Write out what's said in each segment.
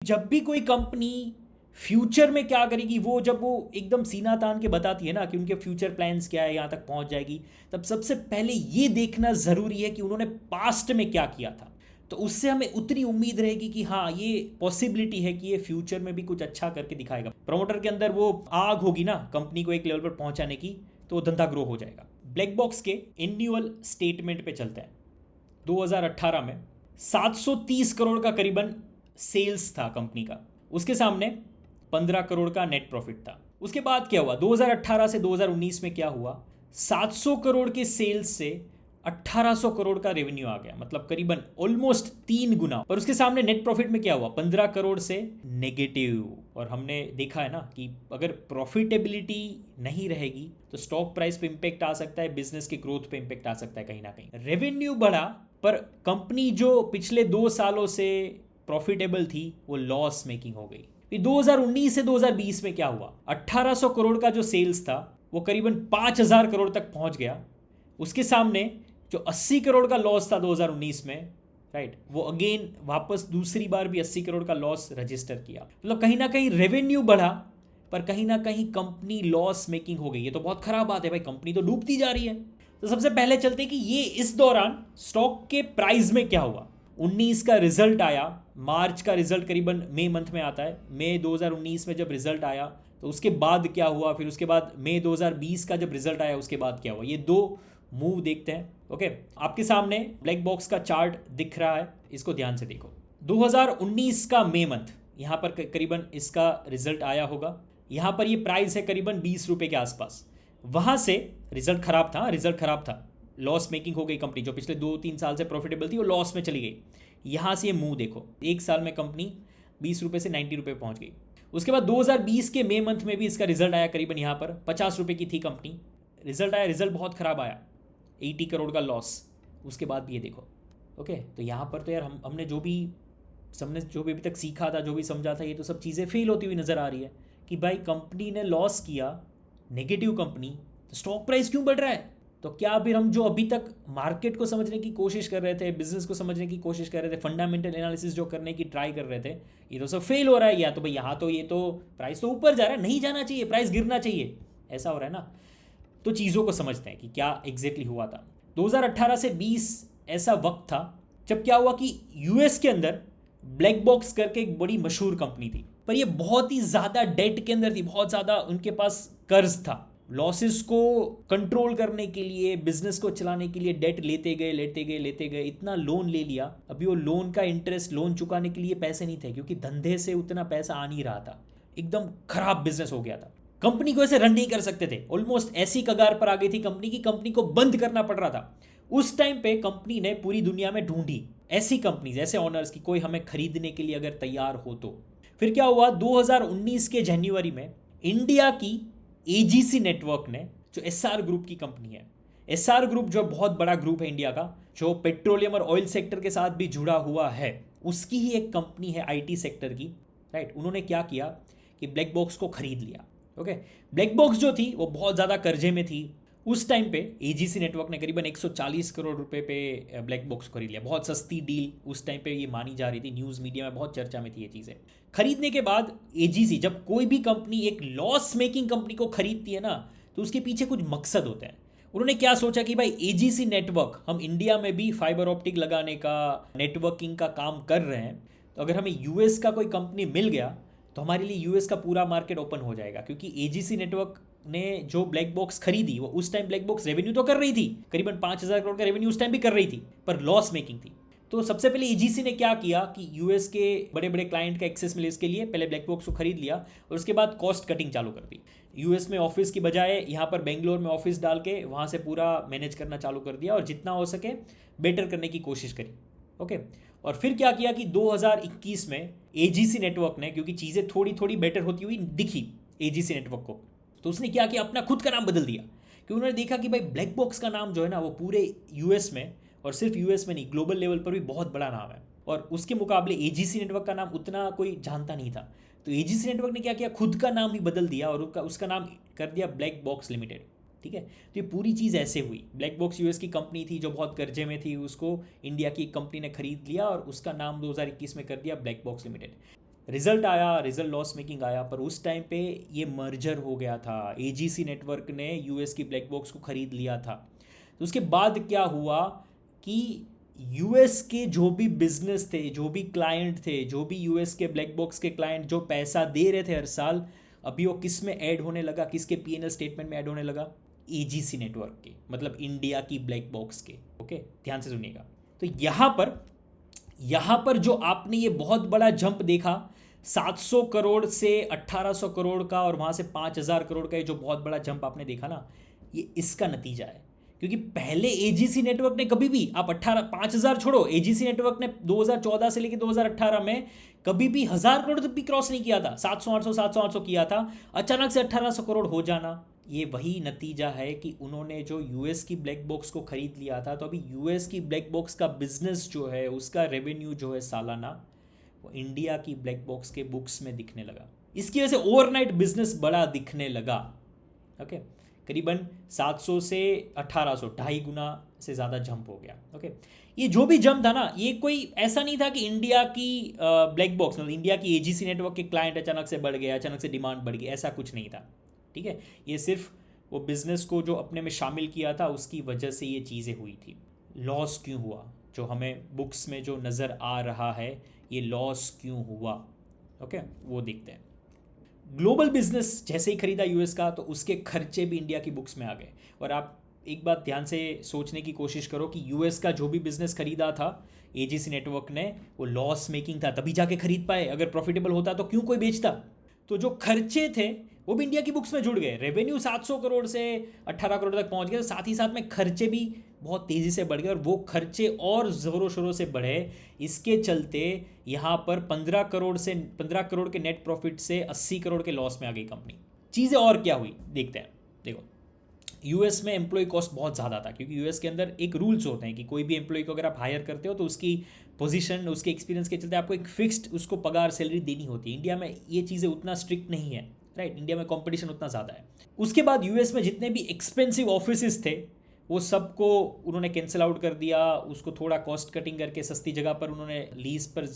जब भी कोई कंपनी फ्यूचर में क्या करेगी, वो जब वो एकदम सीना तान के बताती है ना कि उनके फ्यूचर प्लान्स क्या है, यहाँ तक पहुँच जाएगी, तब सबसे पहले ये देखना ज़रूरी है कि उन्होंने पास्ट में क्या किया था। तो उससे हमें उतनी उम्मीद रहेगी कि हाँ, ये पॉसिबिलिटी है कि ये फ्यूचर में भी कुछ अच्छा करके दिखाएगा। प्रमोटर के अंदर वो आग होगी ना कंपनी को एक लेवल पर पहुंचाने की, तो वो धंधा ग्रो हो जाएगा। ब्लैक बॉक्स के एनुअल स्टेटमेंट पे चलते हैं। 2018 में 730 करोड़ का करीबन सेल्स था कंपनी का, उसके सामने 15 करोड़ का नेट प्रॉफिट था। उसके बाद क्या हुआ, 2018 से 2019 में क्या हुआ, 700 करोड़ के सेल्स से 1800 करोड़ का रेवेन्यू आ गया, मतलब करीबन ऑलमोस्ट 3 गुना। और उसके सामने नेट प्रॉफिट में क्या हुआ, 15 करोड़ से नेगेटिव। और हमने देखा है ना कि अगर प्रॉफिटेबिलिटी नहीं रहेगी तो स्टॉक प्राइस पे इंपैक्ट आ सकता है, बिजनेस के ग्रोथ पे इंपैक्ट आ सकता है। कहीं ना कहीं रेवेन्यू बढ़ा पर कंपनी जो पिछले 2 सालों से प्रॉफिटेबल थी वो लॉस मेकिंग हो गई। फिर 2019 से 2020 में क्या हुआ, 1800 करोड़ का जो सेल्स था वो करीबन 5000 करोड़ तक पहुंच गया। उसके सामने जो 80 करोड़ का लॉस था 2019 में, राइट, वो अगेन वापस दूसरी बार भी 80 करोड़ का लॉस रजिस्टर किया। मतलब कहीं ना कहीं रेवेन्यू बढ़ा पर कहीं ना कहीं कंपनी लॉस मेकिंग हो गई। ये तो बहुत खराब बात है भाई, कंपनी तो डूबती जा रही है। तो सबसे पहले चलते हैं कि ये इस दौरान स्टॉक के प्राइस में क्या हुआ। 19 का रिजल्ट आया, मार्च का रिजल्ट करीबन मई मंथ में आता है। मई 2019 में जब रिजल्ट आया तो उसके बाद क्या हुआ, फिर उसके बाद मई 2020 का जब रिजल्ट आया उसके बाद क्या हुआ, ये दो मूव देखते हैं। ओके, आपके सामने ब्लैक बॉक्स का चार्ट दिख रहा है, इसको ध्यान से देखो। 2019 का मई मंथ, यहाँ पर करीबन इसका रिजल्ट आया होगा। यहाँ पर ये प्राइस है करीबन 20 रुपये के आसपास। वहाँ से रिजल्ट खराब था, रिजल्ट खराब था, लॉस मेकिंग हो गई कंपनी। जो पिछले 2-3 साल से प्रॉफिटेबल थी वो लॉस में चली गई। यहाँ से ये मूव देखो, एक साल में कंपनी 20 रुपये से 90 रुपये पहुँच गई। उसके बाद 2020 के मई मंथ में भी इसका रिजल्ट आया, करीबन यहाँ पर 50 रुपये की थी कंपनी। रिजल्ट आया, रिजल्ट बहुत ख़राब आया, 80 करोड़ का लॉस। उसके बाद भी ये देखो। ओके, तो यहाँ पर तो यार हमने जो भी अभी तक सीखा था, जो भी समझा था, ये तो सब चीज़ें फेल होती हुई नज़र आ रही है कि भाई कंपनी ने लॉस किया, नेगेटिव कंपनी, तो स्टॉक प्राइस क्यों बढ़ रहा है। तो क्या फिर हम जो अभी तक मार्केट को समझने की कोशिश कर रहे थे, बिजनेस को समझने की कोशिश कर रहे थे, फंडामेंटल एनालिसिस जो करने की ट्राई कर रहे थे, ये तो सब फेल हो रहा है। या तो भाई यहाँ तो ये तो प्राइस तो ऊपर जा रहा है, नहीं जाना चाहिए, प्राइस गिरना चाहिए, ऐसा हो रहा है ना। तो चीज़ों को समझते हैं कि क्या एग्जैक्टली हुआ था। 2018 से 20 ऐसा वक्त था जब क्या हुआ कि यूएस के अंदर ब्लैक बॉक्स करके एक बड़ी मशहूर कंपनी थी, पर ये बहुत ही ज़्यादा डेट के अंदर थी, बहुत ज़्यादा उनके पास कर्ज था। लॉसेस को कंट्रोल करने के लिए, बिजनेस को चलाने के लिए डेट लेते गए, इतना लोन ले लिया। अभी वो लोन का इंटरेस्ट, लोन चुकाने के लिए पैसे नहीं थे, क्योंकि धंधे से उतना पैसा आ नहीं रहा था, एकदम खराब बिजनेस हो गया था। कंपनी को ऐसे रन नहीं कर सकते थे, ऑलमोस्ट ऐसी कगार पर आ गई थी कंपनी की, कंपनी को बंद करना पड़ रहा था। उस टाइम पे कंपनी ने पूरी दुनिया में ढूंढी ऐसी कंपनीज, ऐसे ऑनर्स की कोई हमें खरीदने के लिए अगर तैयार हो तो। फिर क्या हुआ, 2019 के जनवरी में इंडिया की एजीसी नेटवर्क ने, जो एसआर ग्रुप की कंपनी है, एसआर ग्रुप जो बहुत बड़ा ग्रुप है इंडिया का, जो पेट्रोलियम और ऑयल सेक्टर के साथ भी जुड़ा हुआ है, उसकी ही एक कंपनी है आईटी सेक्टर की, राइट। उन्होंने क्या किया कि ब्लैक बॉक्स को खरीद लिया। ओके, ब्लैक बॉक्स जो थी वो बहुत ज़्यादा कर्जे में थी। उस टाइम पे एजीसी नेटवर्क ने करीबन 140 करोड़ रुपए पे ब्लैक बॉक्स खरीद लिया। बहुत सस्ती डील उस टाइम पे ये मानी जा रही थी, न्यूज़ मीडिया में बहुत चर्चा में थी ये चीज़ें। खरीदने के बाद एजीसी, जब कोई भी कंपनी एक लॉस मेकिंग कंपनी को खरीदती है ना, तो उसके पीछे कुछ मकसद होते हैं। उन्होंने क्या सोचा कि भाई एजीसी नेटवर्क, हम इंडिया में भी फाइबर ऑप्टिक लगाने का, नेटवर्किंग का काम कर रहे हैं, तो अगर हमें यूएस का कोई कंपनी मिल गया तो हमारे लिए यूएस का पूरा मार्केट ओपन हो जाएगा। क्योंकि एजीसी नेटवर्क ने जो ब्लैक बॉक्स खरीदी, वो उस टाइम ब्लैक बॉक्स रेवेन्यू तो कर रही थी, करीबन 5000 करोड़ का रेवेन्यू उस टाइम भी कर रही थी, पर लॉस मेकिंग थी। तो सबसे पहले एजीसी ने क्या किया कि यूएस के बड़े बड़े क्लाइंट का एक्सेस मिले, इसके लिए पहले ब्लैक बॉक्स को खरीद लिया और उसके बाद कॉस्ट कटिंग चालू कर दी। यूएस में ऑफिस की बजाय यहाँ पर बेंगलोर में ऑफिस डाल के वहाँ से पूरा मैनेज करना चालू कर दिया और जितना हो सके बेटर करने की कोशिश करी। ओके, और फिर क्या किया कि 2021 में एजीसी नेटवर्क ने, क्योंकि चीज़ें थोड़ी थोड़ी बेटर होती हुई दिखी एजीसी नेटवर्क को, तो उसने क्या किया, अपना खुद का नाम बदल दिया। क्योंकि उन्होंने देखा कि भाई ब्लैक बॉक्स का नाम जो है ना, वो पूरे यूएस में, और सिर्फ यूएस में नहीं, ग्लोबल लेवल पर भी बहुत बड़ा नाम है, और उसके मुकाबले एजीसी नेटवर्क का नाम उतना कोई जानता नहीं था। तो एजीसी नेटवर्क ने क्या किया, खुद का नाम ही बदल दिया और उसका नाम कर दिया ब्लैक बॉक्स लिमिटेड। ठीक है, तो ये पूरी चीज़ ऐसे हुई। ब्लैक बॉक्स यूएस की कंपनी थी जो बहुत कर्जे में थी, उसको इंडिया की एक कंपनी ने खरीद लिया और उसका नाम 2021 में कर दिया ब्लैक बॉक्स लिमिटेड। रिजल्ट आया, रिजल्ट लॉस मेकिंग आया, पर उस टाइम पे ये मर्जर हो गया था, एजीसी नेटवर्क ने यूएस की ब्लैक बॉक्स को खरीद लिया था। तो उसके बाद क्या हुआ कि यूएस के जो भी बिजनेस थे, जो भी क्लाइंट थे, जो भी यूएस के ब्लैक बॉक्स के क्लाइंट जो पैसा दे रहे थे हर साल, अभी वो किस में ऐड होने लगा, किसके पीएनएल स्टेटमेंट में ऐड होने लगा? एजीसी नेटवर्क के, मतलब इंडिया की ब्लैक बॉक्स के। ओके, ध्यान से सुनिएगा। तो यहाँ पर जो आपने ये बहुत बड़ा जंप देखा, 700 करोड़ से 1800 करोड़ का, और वहाँ से 5000 करोड़ का, ये जो बहुत बड़ा जंप आपने देखा ना, ये इसका नतीजा है। क्योंकि पहले एजीसी नेटवर्क ने कभी भी, आप 5000 छोड़ो, एजीसी नेटवर्क ने 2014 से लेकर 2018 में कभी भी 1000 करोड़ तक भी क्रॉस नहीं किया था। 700 किया था। अचानक से 1800 करोड़ हो जाना, ये वही नतीजा है कि उन्होंने जो यूएस की ब्लैक बॉक्स को खरीद लिया था। तो अभी यूएस की ब्लैक बॉक्स का बिजनेस जो है, उसका रेवेन्यू जो है सालाना, वो इंडिया की ब्लैक बॉक्स के बुक्स में दिखने लगा। इसकी वजह से ओवरनाइट बिजनेस बड़ा दिखने लगा। ओके, करीबन 700 से 1800, 2.5 गुना से ज़्यादा जंप हो गया। ओके, ये जो भी जंप था ना, ये कोई ऐसा नहीं था कि इंडिया की ब्लैक बॉक्स, मतलब इंडिया की एजीसी नेटवर्क के क्लाइंट अचानक से बढ़ गए, अचानक से डिमांड बढ़ गई, ऐसा कुछ नहीं था। ठीक है, ये सिर्फ वो बिजनेस को जो अपने में शामिल किया था उसकी वजह से ये चीज़ें हुई थी। लॉस क्यों हुआ, जो हमें बुक्स में जो नज़र आ रहा है, ये लॉस क्यों हुआ? ओके, वो देखते हैं। ग्लोबल बिजनेस जैसे ही खरीदा यूएस का, तो उसके खर्चे भी इंडिया की बुक्स में आ गए। और आप एक बात ध्यान से सोचने की कोशिश करो कि यूएस का जो भी बिजनेस खरीदा था एजीसी नेटवर्क ने, वो लॉस मेकिंग था, तभी जाके खरीद पाए। अगर प्रॉफिटेबल होता तो क्यों कोई बेचता? तो जो खर्चे थे वो भी इंडिया की बुक्स में जुड़ गए। रेवेन्यू 700 करोड़ से 18 करोड़ तक पहुंच गए, तो साथ ही साथ में खर्चे भी बहुत तेज़ी से बढ़ गए, और वो खर्चे और ज़ोरों शोरों से बढ़े। इसके चलते यहाँ पर 15 करोड़ के नेट प्रॉफिट से 80 करोड़ के लॉस में आ गई कंपनी। चीज़ें और क्या हुई देखते हैं। देखो, यूएस में एम्प्लॉय कॉस्ट बहुत ज़्यादा था, क्योंकि यूएस के अंदर एक रूल्स होते हैं कि कोई भी एम्प्लॉय को अगर आप हायर करते हो तो उसकी पोजीशन, उसके एक्सपीरियंस के चलते आपको एक फिक्स्ड उसको पगार सैलरी देनी होती है। इंडिया में ये चीज़ें उतना स्ट्रिक्ट नहीं है, राइट? इंडिया में कंपटीशन उतना ज़्यादा है। उसके बाद यूएस में जितने भी एक्सपेंसिव ऑफिसेस थे, वो सबको उन्होंने कैंसिल आउट कर दिया, उसको थोड़ा कॉस्ट कटिंग करके सस्ती जगह पर उन्होंने लीज पर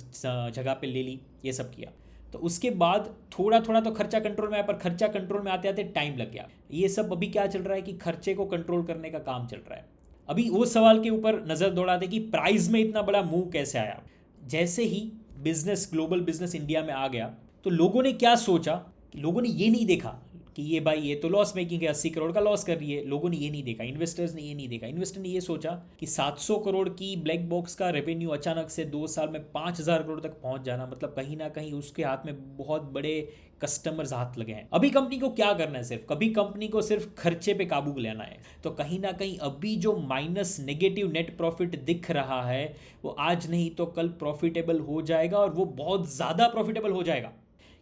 जगह पे ले ली, ये सब किया। तो उसके बाद थोड़ा थोड़ा तो खर्चा कंट्रोल में आया, पर खर्चा कंट्रोल में आते आते टाइम लग गया। ये सब अभी क्या चल रहा है कि खर्चे को कंट्रोल करने का काम चल रहा है। अभी वो सवाल के ऊपर नज़र दौड़ाते कि प्राइस में इतना बड़ा मूव कैसे आया। जैसे ही बिजनेस, ग्लोबल बिजनेस इंडिया में आ गया, तो लोगों ने क्या सोचा, लोगों ने ये नहीं देखा कि ये भाई ये तो लॉस मेकिंग है, 80 करोड़ का लॉस कर रही है। लोगों ने ये नहीं देखा, इन्वेस्टर्स ने ये नहीं देखा। इन्वेस्टर ने ये सोचा कि 700 करोड़ की ब्लैक बॉक्स का रेवेन्यू अचानक से 2 साल में 5000 करोड़ तक पहुंच जाना, मतलब कहीं ना कहीं उसके हाथ में बहुत बड़े कस्टमर्स हाथ लगे हैं। अभी कंपनी को क्या करना है, सिर्फ कभी कंपनी को सिर्फ खर्चे पे काबू लेना है। तो कहीं ना कहीं अभी जो माइनस नेगेटिव नेट प्रॉफिट दिख रहा है, वो आज नहीं तो कल प्रॉफिटेबल हो जाएगा, और वो बहुत ज़्यादा प्रॉफिटेबल हो जाएगा।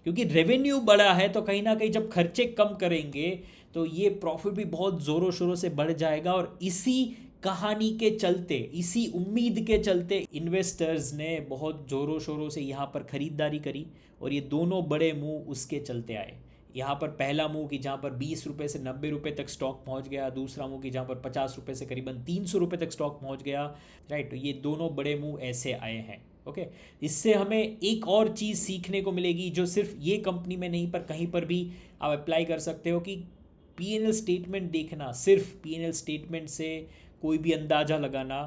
क्योंकि रेवेन्यू बड़ा है, तो कहीं ना कहीं जब खर्चे कम करेंगे तो ये प्रॉफिट भी बहुत ज़ोरों शोरों से बढ़ जाएगा। और इसी कहानी के चलते, इसी उम्मीद के चलते इन्वेस्टर्स ने बहुत ज़ोरों शोरों से यहाँ पर ख़रीदारी करी, और ये दोनों बड़े मूव उसके चलते आए। यहाँ पर पहला मूव कि जहाँ पर 20 रुपये से 90 रुपये तक स्टॉक पहुँच गया, दूसरा मूव कि जहाँ पर 50 रुपये से करीबन 300 रुपये तक स्टॉक पहुँच गया, राइट? तो ये दोनों बड़े मूव ऐसे आए हैं। ओके, इससे हमें एक और चीज़ सीखने को मिलेगी, जो सिर्फ ये कंपनी में नहीं पर कहीं पर भी आप अप्लाई कर सकते हो, कि पीएनएल स्टेटमेंट देखना, सिर्फ पीएनएल स्टेटमेंट से कोई भी अंदाज़ा लगाना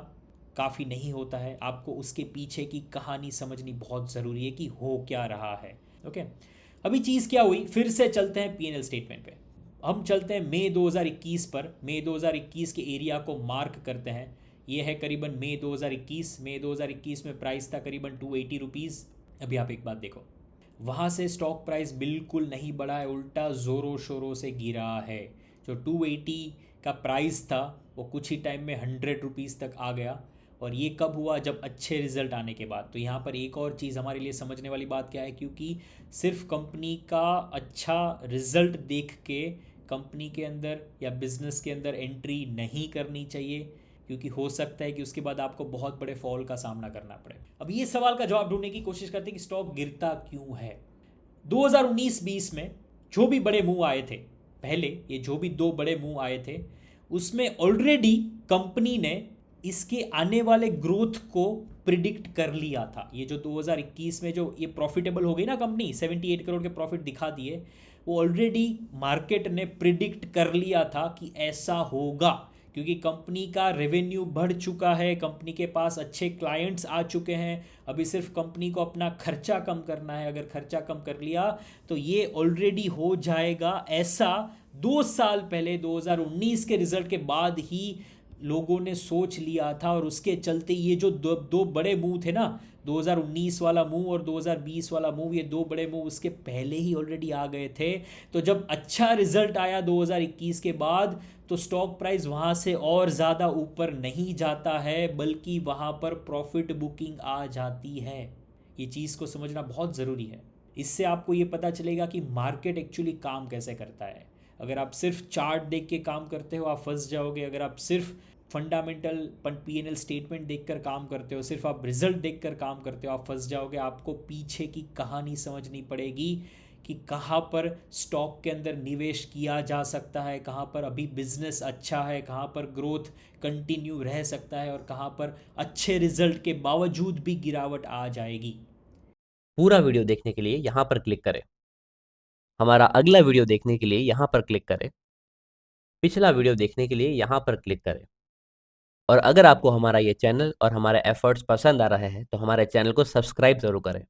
काफ़ी नहीं होता है। आपको उसके पीछे की कहानी समझनी बहुत ज़रूरी है कि हो क्या रहा है। ओके, अभी चीज़ क्या हुई, फिर से चलते हैं पीएनएल स्टेटमेंट पे। हम चलते हैं मई 2021 पर। मई 2021 के एरिया को मार्क करते हैं। ये है करीबन मई 2021। मई 2021 में प्राइस था करीबन 280 रुपीज़। अभी आप एक बात देखो, वहाँ से स्टॉक प्राइस बिल्कुल नहीं बढ़ा है, उल्टा ज़ोरों शोरों से गिरा है। जो 280 का प्राइस था वो कुछ ही टाइम में 100 रुपीज़ तक आ गया। और ये कब हुआ, जब अच्छे रिजल्ट आने के बाद। तो यहाँ पर एक और चीज़ हमारे लिए समझने वाली बात क्या है, क्योंकि सिर्फ कंपनी का अच्छा रिजल्ट देख के कंपनी के अंदर या बिजनेस के अंदर एंट्री नहीं करनी चाहिए, क्योंकि हो सकता है कि उसके बाद आपको बहुत बड़े फॉल का सामना करना पड़े। अब ये सवाल का जवाब ढूंढने की कोशिश करते हैं कि स्टॉक गिरता क्यों है। 2019-20 में जो भी बड़े मूव आए थे, पहले ये जो भी 2 बड़े मूव आए थे, उसमें ऑलरेडी कंपनी ने इसके आने वाले ग्रोथ को प्रिडिक्ट कर लिया था। ये जो 2021 में जो ये प्रॉफिटेबल हो गई ना कंपनी, 78 करोड़ के प्रॉफिट दिखा दिए, वो ऑलरेडी मार्केट ने प्रिडिक्ट कर लिया था कि ऐसा होगा, क्योंकि कंपनी का रेवेन्यू बढ़ चुका है, कंपनी के पास अच्छे क्लाइंट्स आ चुके हैं। अभी सिर्फ कंपनी को अपना खर्चा कम करना है, अगर खर्चा कम कर लिया तो ये ऑलरेडी हो जाएगा। ऐसा 2 साल पहले 2019 के रिजल्ट के बाद ही लोगों ने सोच लिया था, और उसके चलते ये जो दो दो बड़े मूव थे ना, 2019 वाला मूव और 2020 वाला मूव, ये दो बड़े मूव उसके पहले ही ऑलरेडी आ गए थे। तो जब अच्छा रिजल्ट आया 2021 के बाद, तो स्टॉक प्राइस वहाँ से और ज़्यादा ऊपर नहीं जाता है, बल्कि वहाँ पर प्रॉफिट बुकिंग आ जाती है। ये चीज़ को समझना बहुत ज़रूरी है। इससे आपको ये पता चलेगा कि मार्केट एक्चुअली काम कैसे करता है। अगर आप सिर्फ चार्ट देख के काम करते हो, आप फंस जाओगे। अगर आप सिर्फ फंडामेंटल P&L स्टेटमेंट देखकर काम करते हो, सिर्फ आप रिजल्ट देखकर काम करते हो, आप फंस जाओगे। आपको पीछे की कहानी समझनी पड़ेगी कि कहाँ पर स्टॉक के अंदर निवेश किया जा सकता है, कहाँ पर अभी बिजनेस अच्छा है, कहाँ पर ग्रोथ कंटिन्यू रह सकता है, और कहाँ पर अच्छे रिजल्ट के बावजूद भी गिरावट आ जाएगी। पूरा वीडियो देखने के लिए यहाँ पर क्लिक करें। हमारा अगला वीडियो देखने के लिए यहाँ पर क्लिक करें। पिछला वीडियो देखने के लिए यहाँ पर क्लिक करें। और अगर आपको हमारा ये चैनल और हमारे एफर्ट्स पसंद आ रहे हैं तो हमारे चैनल को सब्सक्राइब जरूर करें।